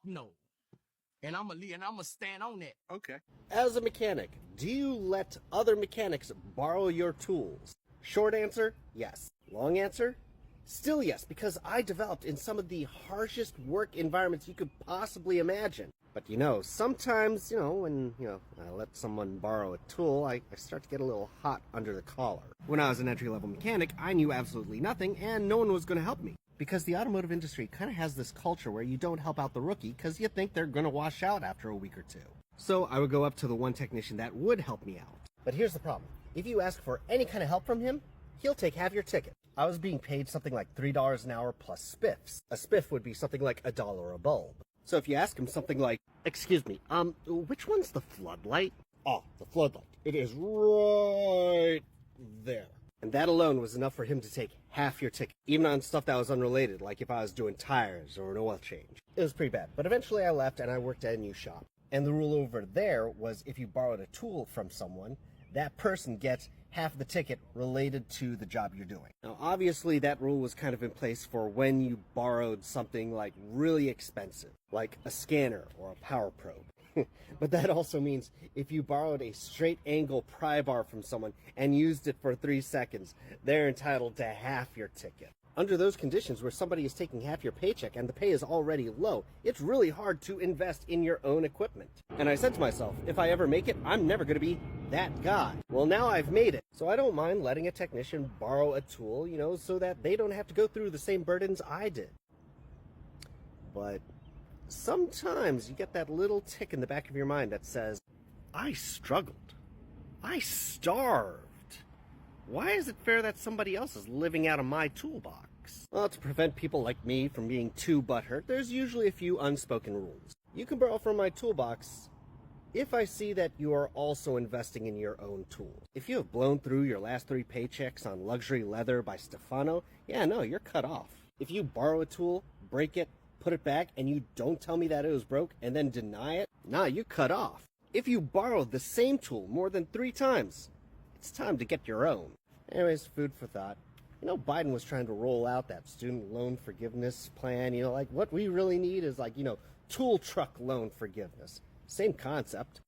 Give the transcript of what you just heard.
no. And I'ma stand on that. Okay. As a mechanic, do you let other mechanics borrow your tools? Short answer, yes. Long answer, still yes, because I developed in some of the harshest work environments you could possibly imagine. But sometimes, when, I let someone borrow a tool, I start to get a little hot under the collar. When I was an entry-level mechanic, I knew absolutely nothing, and no one was going to help me. Because the automotive industry kind of has this culture where you don't help out the rookie because you think they're going to wash out after a week or two. So I would go up to the one technician that would help me out. But here's the problem. If you ask for any kind of help from him, he'll take half your ticket. I was being paid something like $3 an hour plus spiffs. A spiff would be something like $1 a bulb. So if you ask him something like, excuse me, which one's the floodlight? Oh, the floodlight. It is right there. And that alone was enough for him to take half your ticket, even on stuff that was unrelated, like if I was doing tires or an oil change. It was pretty bad. But eventually I left and I worked at a new shop. And the rule over there was if you borrowed a tool from someone, that person gets half the ticket related to the job you're doing. Now, obviously, that rule was kind of in place for when you borrowed something like really expensive, like a scanner or a power probe. But that also means if you borrowed a straight angle pry bar from someone and used it for 3 seconds, they're entitled to half your ticket. Under those conditions where somebody is taking half your paycheck and the pay is already low, it's really hard to invest in your own equipment. And I said to myself, if I ever make it, I'm never going to be that guy. Well, now I've made it. So I don't mind letting a technician borrow a tool, so that they don't have to go through the same burdens I did. But sometimes you get that little tick in the back of your mind that says, I struggled. I starved. Why is it fair that somebody else is living out of my toolbox? Well, to prevent people like me from being too butthurt, there's usually a few unspoken rules. You can borrow from my toolbox if I see that you are also investing in your own tools. If you have blown through your last 3 paychecks on luxury leather by Stefano, you're cut off. If you borrow a tool, break it, put it back, and you don't tell me that it was broke and then deny it, you're cut off. If you borrowed the same tool more than 3 times, it's time to get your own. Anyways, food for thought. Biden was trying to roll out that student loan forgiveness plan. What we really need is tool truck loan forgiveness. Same concept.